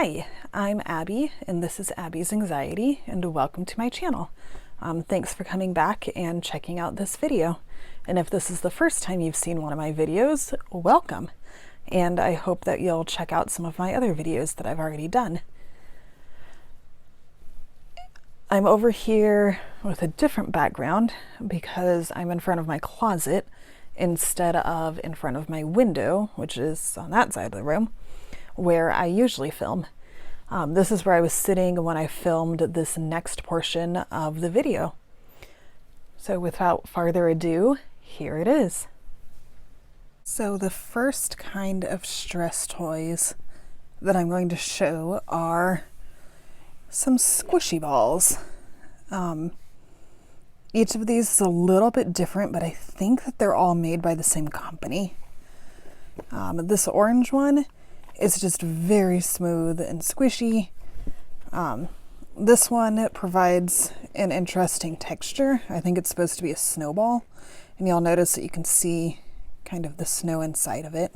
Hi, I'm Abby, and this is Abby's Anxiety, and welcome to my channel. Thanks for coming back and checking out this video. And if this is the first time you've seen one of my videos, welcome. And I hope that you'll check out some of my other videos that I've already done. I'm over here with a different background because I'm in front of my closet instead of in front of my window, which is on that side of the room, where I usually film. This is where I was sitting when I filmed this next portion of the video. So without further ado, here it is. So the first kind of stress toys that I'm going to show are some squishy balls. Each of these is a little bit different, but I think that they're all made by the same company. This orange one is just very smooth and squishy. This one provides an interesting texture. I think it's supposed to be a snowball, and you'll notice that you can see kind of the snow inside of it.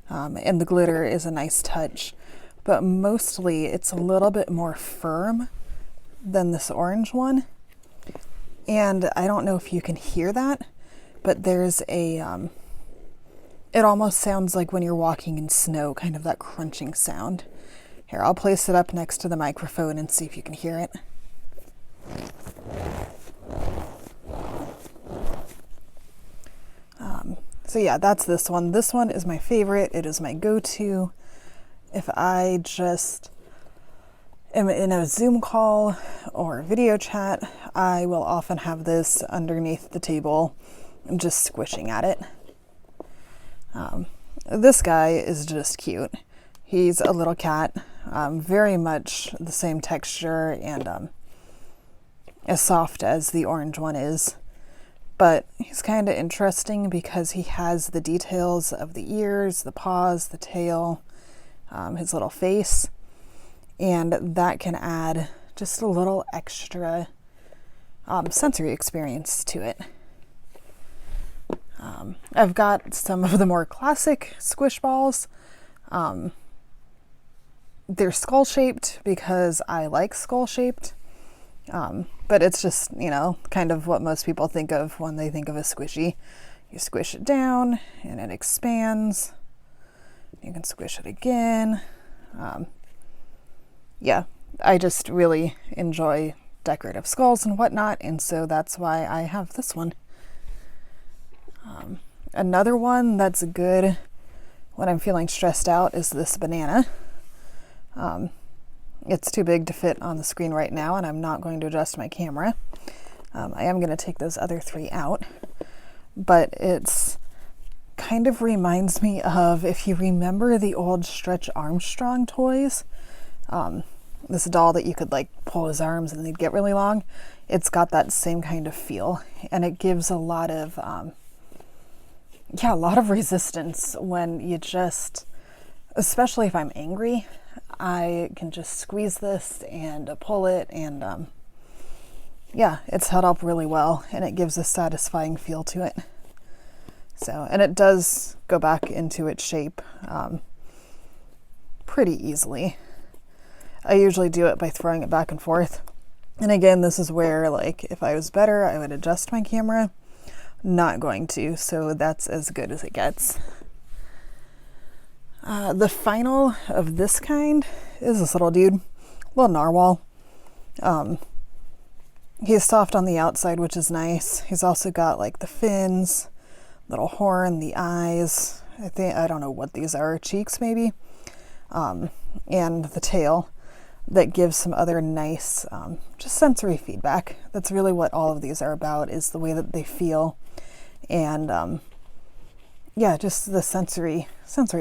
And the glitter is a nice touch, but mostly it's a little bit more firm than this orange one. And I don't know if you can hear that, but there's a it almost sounds like when you're walking in snow, kind of that crunching sound. Here, I'll place it up next to the microphone and see if you can hear it. So yeah, that's this one. This one is my favorite. It is my go-to. If I just am in a Zoom call or video chat, I will often have this underneath the table, just squishing at it. This guy is just cute. He's a little cat, very much the same texture and as soft as the orange one is. But he's kind of interesting because he has the details of the ears, the paws, the tail, his little face, and that can add just a little extra sensory experience to it. I've got some of the more classic squish balls. They're skull-shaped because I like skull-shaped, but it's just, you know, kind of what most people think of when they think of a squishy. You squish it down and it expands. You can squish it again. Yeah, I just really enjoy decorative skulls and whatnot, and so that's why I have this one. Another one that's good when I'm feeling stressed out is this banana. It's too big to fit on the screen right now, and I'm not going to adjust my camera. I am going to take those other three out, but it's kind of reminds me of, if you remember the old Stretch Armstrong toys, this doll that you could like pull his arms and they'd get really long. It's got that same kind of feel, and it gives a lot of resistance when you just, especially if I'm angry, I can just squeeze this and pull it, and yeah, it's held up really well, and it gives a satisfying feel to it. So, and it does go back into its shape pretty easily. I usually do it by throwing it back and forth. And again, this is where, like, if I was better, I would adjust my camera. Not going to, so that's as good as it gets. The final of this kind is this little dude, little narwhal. He's soft on the outside, which is nice. He's also got like the fins, little horn, the eyes. I don't know what these are, cheeks maybe, and the tail that gives some other nice, just sensory feedback. That's really what all of these are about, is the way that they feel. And yeah, just the sensory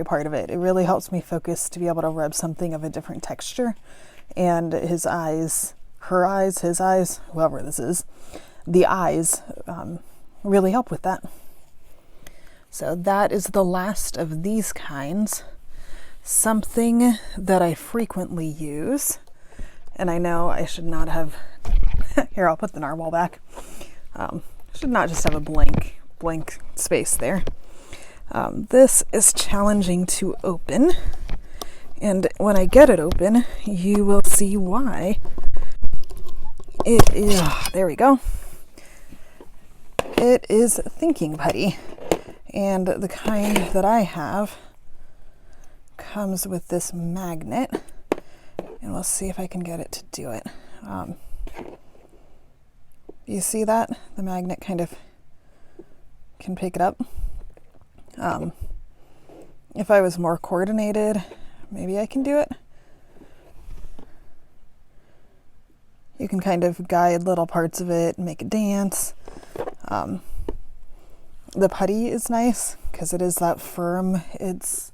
part of it. It really helps me focus to be able to rub something of a different texture. And his eyes, her eyes, his eyes, whoever this is, the eyes really help with that. So that is the last of these kinds. Something that I frequently use, and I know I should not have, here, I'll put the narwhal back. Should not just have a blank space there. This is challenging to open And when I get it open, you will see why. It is, there we go. It is thinking putty. And the kind that I have comes with this magnet. And we'll see if I can get it to do it. You see that? The magnet kind of can pick it up. If I was more coordinated, maybe I can do it. You can kind of guide little parts of it and make it dance. The putty is nice because it is that firm. It's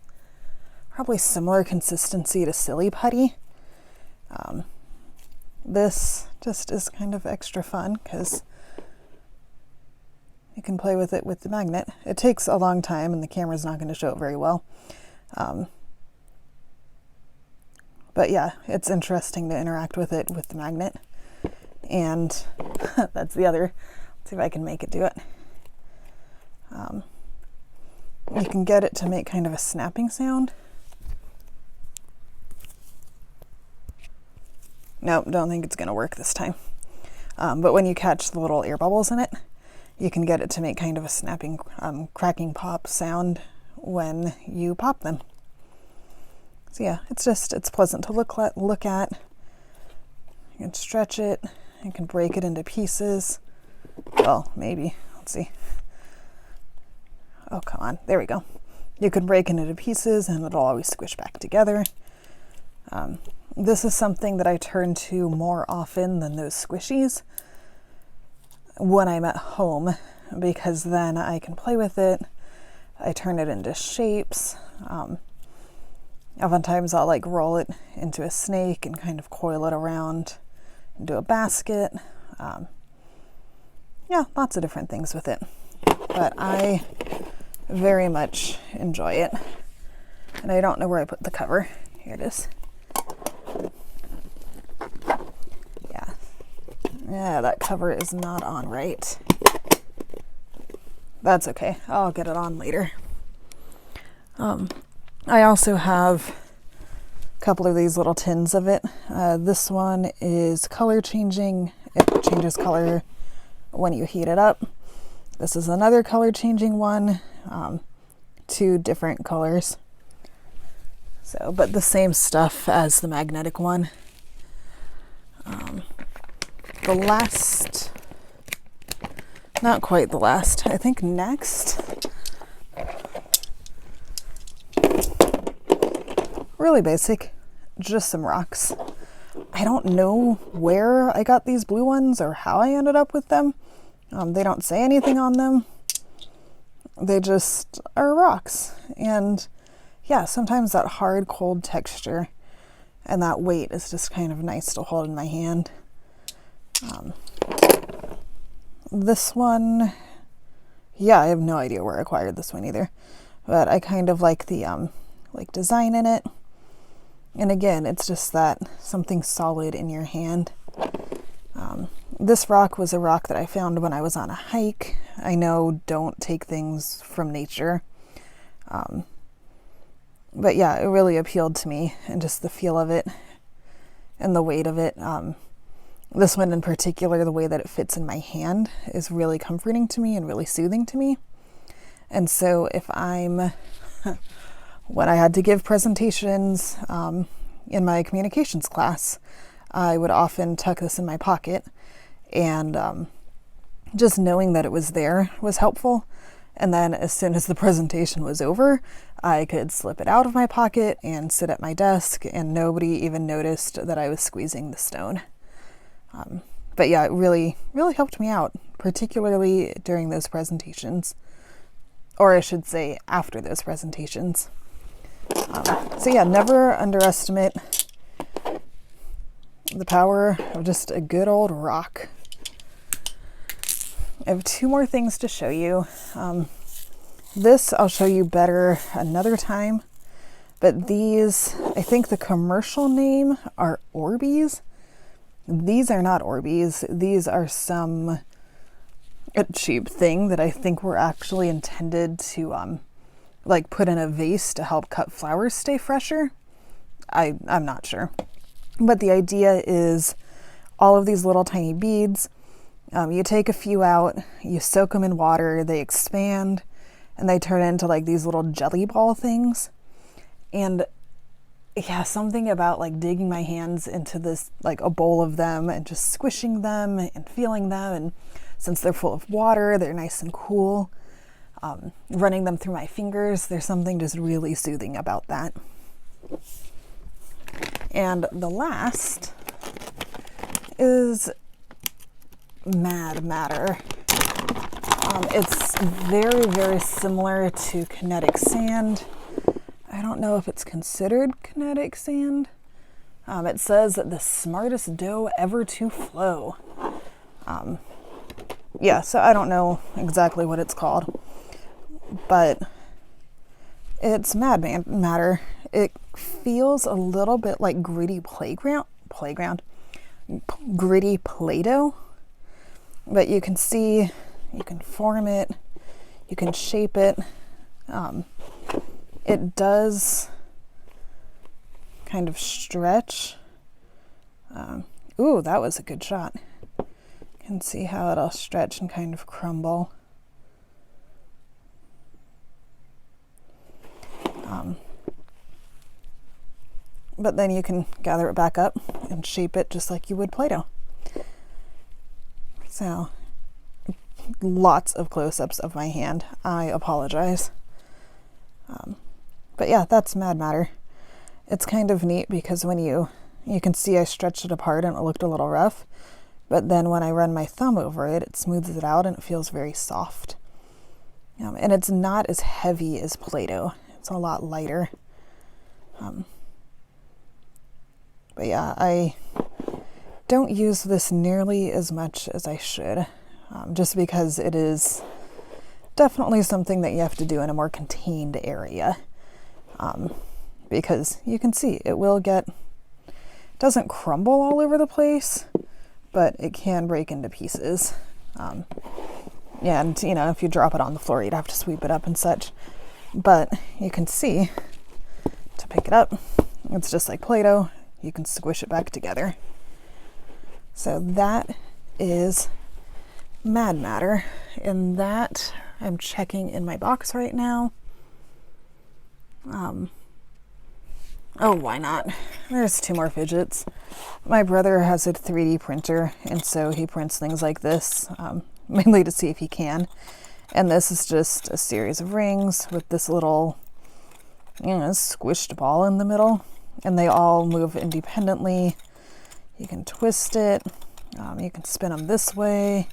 probably similar consistency to silly putty. This just is kind of extra fun because you can play with it with the magnet. It takes a long time and the camera's not going to show it very well. But yeah, it's interesting to interact with it with the magnet. And that's the other. Let's see if I can make it do it. You can get it to make kind of a snapping sound. Nope, don't think it's going to work this time. But when you catch the little air bubbles in it, you can get it to make kind of a snapping, cracking pop sound when you pop them. So yeah, it's pleasant to look at. You can stretch it. You can break it into pieces. Well, maybe. Let's see. Oh, come on. There we go. You can break it into pieces and it'll always squish back together. This is something that I turn to more often than those squishies when I'm at home, because then I can play with it. I turn it into shapes. Oftentimes I'll like roll it into a snake and kind of coil it around into a basket. Yeah, lots of different things with it. But I very much enjoy it. And I don't know where I put the cover. Here it is. Yeah, that cover is not on right. That's okay. I'll get it on later. I also have a couple of these little tins of it. This one is color changing. It changes color when you heat it up. This is another color changing one. 2 different colors. So, but the same stuff as the magnetic one. The last, not quite the last, I think next, really basic, just some rocks. I don't know where I got these blue ones or how I ended up with them. They don't say anything on them. They just are rocks. And yeah, sometimes that hard, cold texture and that weight is just kind of nice to hold in my hand. This one, yeah, I have no idea where I acquired this one either, but I kind of like the like design in it. And again, it's just that something solid in your hand. This rock was a rock that I found when I was on a hike. I know, don't take things from nature. But yeah, it really appealed to me, and just the feel of it and the weight of it. This one in particular, the way that it fits in my hand is really comforting to me and really soothing to me. And so if I'm, when I had to give presentations in my communications class, I would often tuck this in my pocket, and just knowing that it was there was helpful. And then as soon as the presentation was over, I could slip it out of my pocket and sit at my desk, and nobody even noticed that I was squeezing the stone. But yeah, it really, really helped me out, particularly during those presentations, or I should say after those presentations. So yeah, never underestimate the power of just a good old rock. I have 2 more things to show you. This I'll show you better another time, but these, I think the commercial name are Orbeez. These are not Orbeez. These are some cheap thing that I think were actually intended to like put in a vase to help cut flowers stay fresher. I'm not sure. But the idea is all of these little tiny beads, you take a few out, you soak them in water, they expand, and they turn into like these little jelly ball things. And yeah, something about like digging my hands into this, like a bowl of them and just squishing them and feeling them. And since they're full of water, they're nice and cool. Running them through my fingers, there's something just really soothing about that. And the last is Mad Matter. It's very, very similar to kinetic sand. I don't know if it's considered kinetic sand. It says that the smartest dough ever to flow. Yeah, so I don't know exactly what it's called, but it's matter. It feels a little bit like gritty gritty Play-Doh, but you can see, you can form it, you can shape it. It does kind of stretch. Ooh, that was a good shot. You can see how it'll stretch and kind of crumble. But then you can gather it back up and shape it just like you would Play-Doh. So, lots of close-ups of my hand. I apologize. But yeah, that's Mad Matter. It's kind of neat because when you can see I stretched it apart and it looked a little rough, but then when I run my thumb over it, it smooths it out and it feels very soft. And it's not as heavy as Play-Doh. It's a lot lighter. But yeah, I don't use this nearly as much as I should, just because it is definitely something that you have to do in a more contained area. Because you can see it doesn't crumble all over the place, but it can break into pieces. Yeah, and if you drop it on the floor, you'd have to sweep it up and such. But you can see, to pick it up, it's just like Play-Doh. You can squish it back together. So that is Mad Matter. And that I'm checking in my box right now. Oh, why not? There's 2 more Fidgets. My brother has a 3D printer, and so he prints things like this, mainly to see if he can. And this is just a series of rings with this little, squished ball in the middle. And they all move independently. You can twist it. You can spin them this way.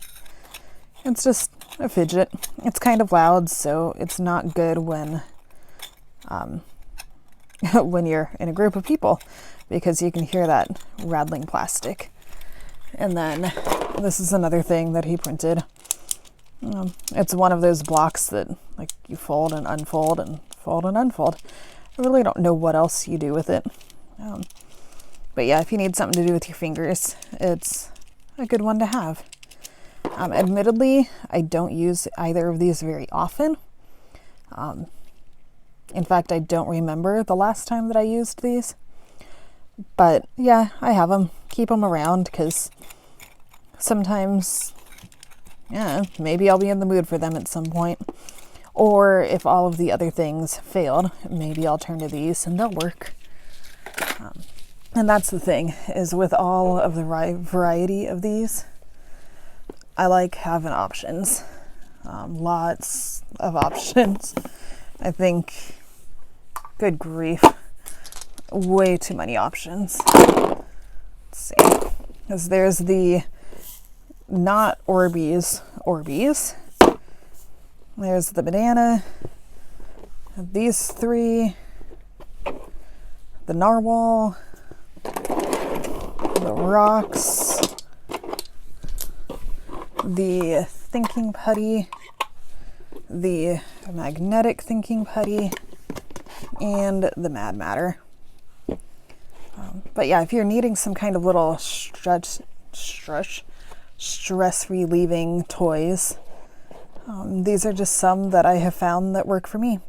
It's just a Fidget. It's kind of loud, so it's not good when when you're in a group of people, because you can hear that rattling plastic. And then this is another thing that he printed. It's one of those blocks that like you fold and unfold and fold and unfold. I really don't know what else you do with it. But yeah, if you need something to do with your fingers, it's a good one to have. Admittedly, I don't use either of these very often. In fact, I don't remember the last time that I used these. But yeah, I have them. Keep them around because sometimes, maybe I'll be in the mood for them at some point. Or if all of the other things failed, maybe I'll turn to these and they'll work. And that's the thing, is with all of the variety of these, I like having options. Lots of options. I think, good grief, way too many options. Let's see. Because there's the not Orbeez. There's the banana, these 3, the narwhal, the rocks, the thinking putty, the magnetic thinking putty, and the Mad Matter. But yeah, if you're needing some kind of little stress relieving toys, these are just some that I have found that work for me.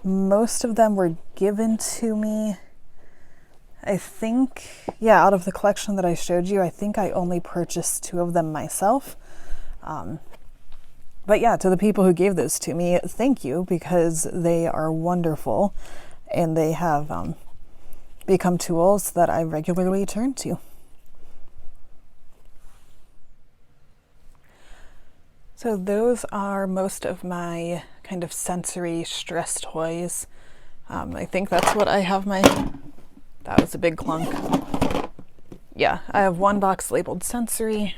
Most of them were given to me I think, yeah, out of the collection that I showed you, I think I only purchased 2 of them myself. But yeah, to the people who gave those to me, thank you, because they are wonderful and they have become tools that I regularly turn to. So those are most of my kind of sensory stress toys. I think that's what I have my... That was a big clunk. Yeah, I have one box labeled sensory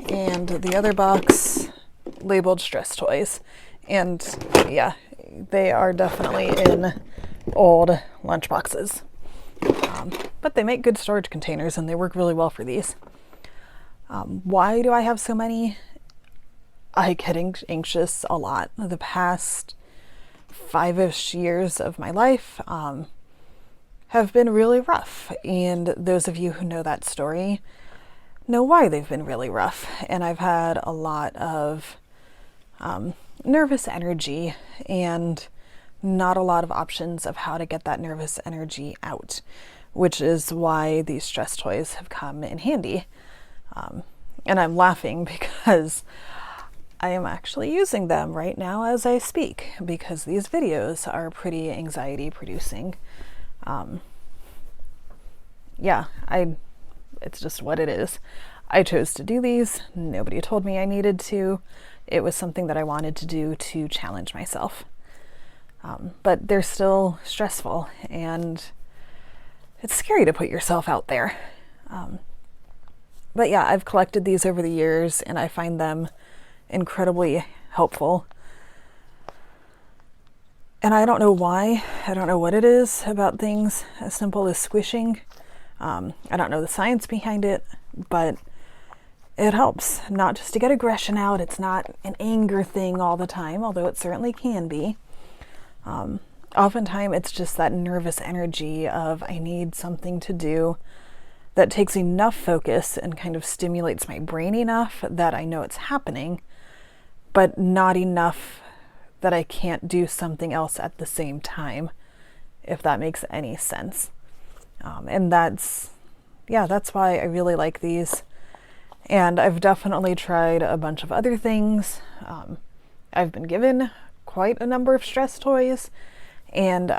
and the other box labeled stress toys. And yeah, they are definitely in old lunch boxes. But they make good storage containers and they work really well for these. Why do I have so many? I get anxious a lot. The past 5-ish years of my life have been really rough. And those of you who know that story know why they've been really rough. And I've had a lot of nervous energy and not a lot of options of how to get that nervous energy out, which is why these stress toys have come in handy. And I'm laughing because I am actually using them right now as I speak, because these videos are pretty anxiety producing. Yeah, it's just what it is. I chose to do these. Nobody told me I needed to. It was something that I wanted to do to challenge myself. But they're still stressful and it's scary to put yourself out there. But yeah, I've collected these over the years and I find them incredibly helpful. And I don't know why. I don't know what it is about things as simple as squishing. I don't know the science behind it, but it helps not just to get aggression out. It's not an anger thing all the time, although it certainly can be. Oftentimes it's just that nervous energy of I need something to do that takes enough focus and kind of stimulates my brain enough that I know it's happening, but not enough that I can't do something else at the same time, if that makes any sense. And that's why I really like these. And I've definitely tried a bunch of other things. I've been given quite a number of stress toys, and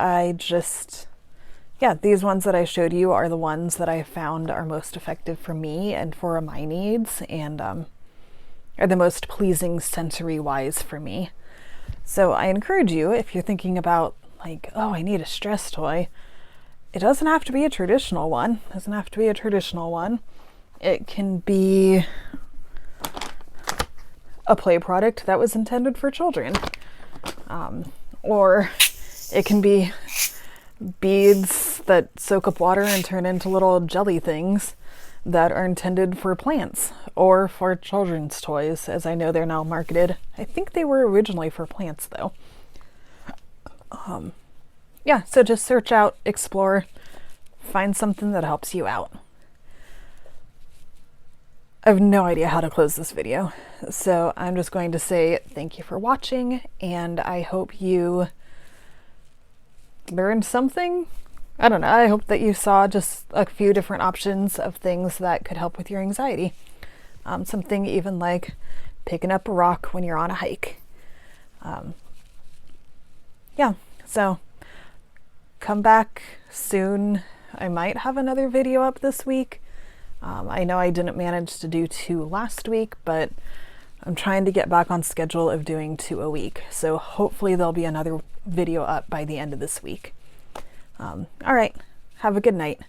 these ones that I showed you are the ones that I found are most effective for me and for my needs, and are the most pleasing sensory-wise for me. So I encourage you, if you're thinking about like, oh, I need a stress toy, it doesn't have to be a traditional one. It doesn't have to be a traditional one. It can be a play product that was intended for children. Or it can be beads that soak up water and turn into little jelly things that are intended for plants or for children's toys, as I know they're now marketed. I think they were originally for plants though. So just search out, explore, find something that helps you out. I have no idea how to close this video, so I'm just going to say thank you for watching, and I hope you learned something. I don't know, I hope that you saw just a few different options of things that could help with your anxiety. Something even like picking up a rock when you're on a hike. So come back soon. I might have another video up this week. I know I didn't manage to do 2 last week, but I'm trying to get back on schedule of doing 2 a week. So hopefully there'll be another video up by the end of this week. All right, have a good night.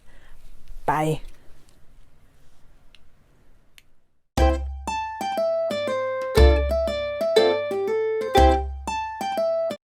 Bye.